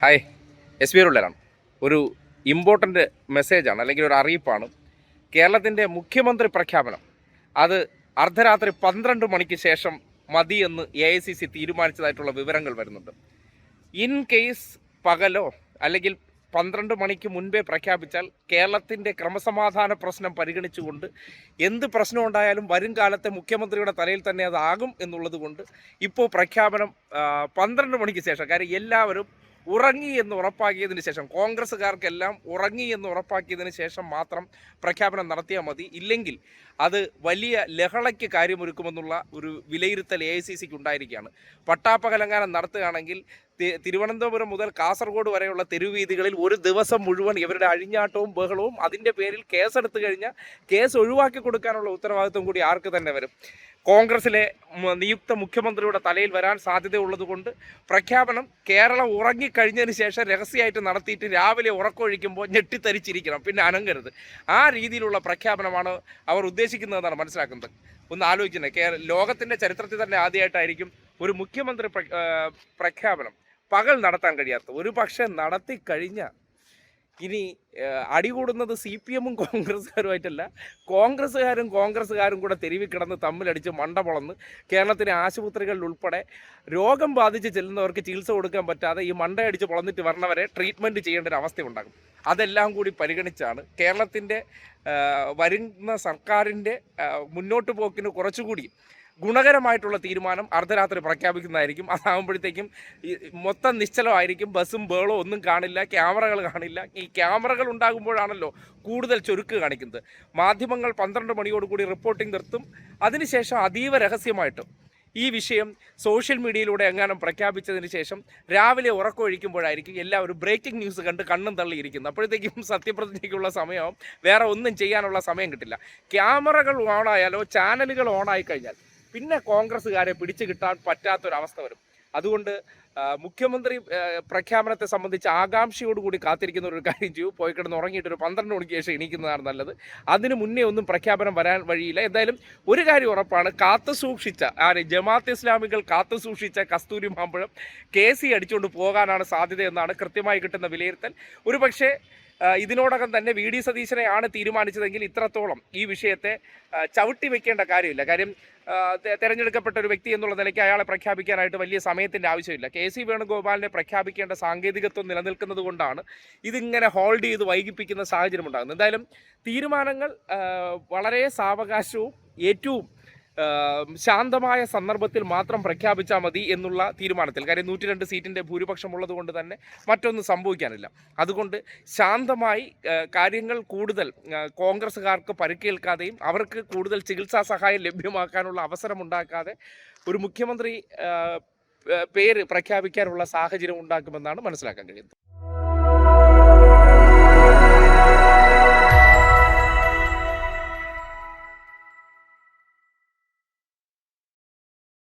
Hi, S B റുള്ളലാണ്. ഒരു important മെസ്സേജാണ്, അല്ലെങ്കിൽ ഒരു അറിയിപ്പാണ്. കേരളത്തിൻ്റെ മുഖ്യമന്ത്രി പ്രഖ്യാപനം അത് അർദ്ധരാത്രി 12 മണിക്ക് ശേഷം മതിയെന്ന് AICC തീരുമാനിച്ചതായിട്ടുള്ള വിവരങ്ങൾ വരുന്നുണ്ട്. ഇൻ കേസ് പകലോ അല്ലെങ്കിൽ 12 മണിക്ക് മുൻപേ പ്രഖ്യാപിച്ചാൽ കേരളത്തിൻ്റെ ക്രമസമാധാന പ്രശ്നം പരിഗണിച്ചുകൊണ്ട് എന്ത് പ്രശ്നം ഉണ്ടായാലും വരും കാലത്തെ മുഖ്യമന്ത്രിയുടെ തലയിൽ തന്നെ അതാകും എന്നുള്ളത് കൊണ്ട് ഇപ്പോൾ പ്രഖ്യാപനം 12 മണിക്ക് ശേഷം, കാര്യം എല്ലാവരും ഉറങ്ങി എന്ന് ഉറപ്പാക്കിയതിന് ശേഷം, കോൺഗ്രസ്സുകാർക്കെല്ലാം ഉറങ്ങി എന്ന് ഉറപ്പാക്കിയതിന് ശേഷം മാത്രം പ്രഖ്യാപനം നടത്തിയാൽ മതി. ഇല്ലെങ്കിൽ അത് വലിയ ലഹളയ്ക്ക് കാര്യമൊരുക്കുമെന്നുള്ള ഒരു വിലയിരുത്തൽ AICCക്ക് ഉണ്ടായിരിക്കുകയാണ്. പട്ടാപ്പകലങ്കാനം നടത്തുകയാണെങ്കിൽ തിരുവനന്തപുരം മുതൽ കാസർഗോഡ് വരെയുള്ള തെരുവീതികളിൽ ഒരു ദിവസം മുഴുവൻ ഇവരുടെ അഴിഞ്ഞാട്ടവും ബഹളവും, അതിൻ്റെ പേരിൽ കേസെടുത്തു കഴിഞ്ഞാൽ കേസ് ഒഴിവാക്കി കൊടുക്കാനുള്ള ഉത്തരവാദിത്വം കൂടി ആർക്ക് തന്നെ വരും. കോൺഗ്രസിലെ നിയുക്ത മുഖ്യമന്ത്രിയുടെ തലയിൽ വരാൻ സാധ്യതയുള്ളതുകൊണ്ട് പ്രഖ്യാപനം കേരളം ഉറങ്ങിക്കഴിഞ്ഞതിന് ശേഷം രഹസ്യമായിട്ട് നടത്തിയിട്ട് രാവിലെ ഉറക്കമൊഴിക്കുമ്പോൾ ഞെട്ടിത്തരിച്ചിരിക്കണം, പിന്നെ അനങ്ങരുത്. ആ രീതിയിലുള്ള പ്രഖ്യാപനമാണ് അവർ ഉദ്ദേശിക്കുന്നതെന്നാണ് മനസ്സിലാക്കുന്നത്. ഒന്ന് ആലോചിക്കുന്നത്, ലോകത്തിൻ്റെ ചരിത്രത്തിൽ തന്നെ ആദ്യമായിട്ടായിരിക്കും ഒരു മുഖ്യമന്ത്രി പ്രഖ്യാപനം പകൽ നടത്താൻ കഴിയാത്ത. ഒരു പക്ഷേ നടത്തി കഴിഞ്ഞാൽ ഇനി അടികൂടുന്നത് CPM-ഉം കോൺഗ്രസ്സുകാരുമായിട്ടല്ല, കോൺഗ്രസ്സുകാരും കൂടെ തെരുവിൽ കിടന്ന് തമ്മിലടിച്ച് മണ്ട പൊളന്ന് കേരളത്തിലെ ആശുപത്രികളിൽ ഉൾപ്പെടെ രോഗം ബാധിച്ച് ചെല്ലുന്നവർക്ക് ചികിത്സ കൊടുക്കാൻ പറ്റാതെ ഈ മണ്ടയടിച്ച് പൊളന്നിട്ട് വരണവരെ ട്രീറ്റ്മെൻറ്റ് ചെയ്യേണ്ട ഒരു അവസ്ഥ ഉണ്ടാകും. അതെല്ലാം കൂടി പരിഗണിച്ചാണ് കേരളത്തിൻ്റെ വരുന്ന സർക്കാരിൻ്റെ മുന്നോട്ട് പോക്കിന് കുറച്ചുകൂടി ഗുണകരമായിട്ടുള്ള തീരുമാനം അർദ്ധരാത്രി പ്രഖ്യാപിക്കുന്നതായിരിക്കും. അതാകുമ്പോഴത്തേക്കും മൊത്തം നിശ്ചലമായിരിക്കും, ബസ്സും ബേളോ ഒന്നും കാണില്ല, ക്യാമറകൾ കാണില്ല. ഈ ക്യാമറകൾ ഉണ്ടാകുമ്പോഴാണല്ലോ കൂടുതൽ ചൊരുക്ക് കാണിക്കുന്നത്. മാധ്യമങ്ങൾ 12 മണിയോടുകൂടി റിപ്പോർട്ടിംഗ് നിർത്തും. അതിനുശേഷം അതീവ രഹസ്യമായിട്ടും ഈ വിഷയം സോഷ്യൽ മീഡിയയിലൂടെ എങ്ങാനും പ്രഖ്യാപിച്ചതിന് ശേഷം രാവിലെ ഉറക്കമൊഴിക്കുമ്പോഴായിരിക്കും എല്ലാവരും ബ്രേക്കിംഗ് ന്യൂസ് കണ്ട് കണ്ണും തള്ളിയിരിക്കുന്നത്. അപ്പോഴത്തേക്കും സത്യപ്രതിജ്ഞയ്ക്കുള്ള സമയവും വേറെ ഒന്നും ചെയ്യാനുള്ള സമയം കിട്ടില്ല. ക്യാമറകൾ ഓണായാലോ ചാനലുകൾ ഓണായി കഴിഞ്ഞാൽ പിന്നെ കോൺഗ്രസ്സുകാരെ പിടിച്ചു കിട്ടാൻ പറ്റാത്തൊരവസ്ഥ വരും. അതുകൊണ്ട് മുഖ്യമന്ത്രി പ്രഖ്യാപനത്തെ സംബന്ധിച്ച് ആകാംക്ഷയോടുകൂടി കാത്തിരിക്കുന്ന ഒരു കാര്യം ചെയ്യൂ, പോയി കിടന്ന് ഉറങ്ങിയിട്ട് ഒരു 12 മണിക്ക് ശേഷം എണീക്കുന്നതാണ് നല്ലത്. അതിന് മുന്നേ ഒന്നും പ്രഖ്യാപനം വരാൻ വഴിയില്ല. എന്തായാലും ഒരു കാര്യം ഉറപ്പാണ്, കാത്തുസൂക്ഷിച്ച ജമാഅത്ത് ഇസ്ലാമികൾ കാത്തുസൂക്ഷിച്ച കസ്തൂരി മാമ്പഴം KC അടിച്ചുകൊണ്ട് പോകാനാണ് സാധ്യതയെന്നാണ് കൃത്യമായി കിട്ടുന്ന വിലയിരുത്തൽ. ഒരു പക്ഷേ ഇതിനോടകം തന്നെ VD സതീശനെയാണ് തീരുമാനിച്ചതെങ്കിൽ ഇത്രത്തോളം ഈ വിഷയത്തെ ചവിട്ടി വെക്കേണ്ട കാര്യമില്ല. കാര്യം തിരഞ്ഞെടുക്കപ്പെട്ട ഒരു വ്യക്തി എന്നുള്ള നിലയ്ക്ക് അയാളെ പ്രഖ്യാപിക്കാനായിട്ട് വലിയ സമയത്തിൻ്റെ ആവശ്യമില്ല. KC വേണുഗോപാലിനെ പ്രഖ്യാപിക്കേണ്ട സാങ്കേതികത്വം നിലനിൽക്കുന്നത് കൊണ്ടാണ് ഇതിങ്ങനെ ഹോൾഡ് ചെയ്ത് വൈകിപ്പിക്കുന്ന സാഹചര്യം ഉണ്ടാകുന്നത്. എന്തായാലും തീരുമാനങ്ങൾ വളരെ സാവകാശവും ഏറ്റവും ശാന്തമായ സന്ദർഭത്തിൽ മാത്രം പ്രഖ്യാപിച്ചാൽ മതി എന്നുള്ള തീരുമാനത്തിൽ. കാര്യം 102 സീറ്റിൻ്റെ ഭൂരിപക്ഷം ഉള്ളത് കൊണ്ട് തന്നെ മറ്റൊന്നും സംഭവിക്കാനില്ല. അതുകൊണ്ട് ശാന്തമായി കാര്യങ്ങൾ കൂടുതൽ കോൺഗ്രസ്സുകാർക്ക് പരിക്കേൽക്കാതെയും അവർക്ക് കൂടുതൽ ചികിത്സാ സഹായം ലഭ്യമാക്കാനുള്ള അവസരമുണ്ടാക്കാതെ ഒരു മുഖ്യമന്ത്രി പേര് പ്രഖ്യാപിക്കാനുള്ള സാഹചര്യം ഉണ്ടാക്കുമെന്നാണ് മനസ്സിലാക്കാൻ കഴിയുന്നത്.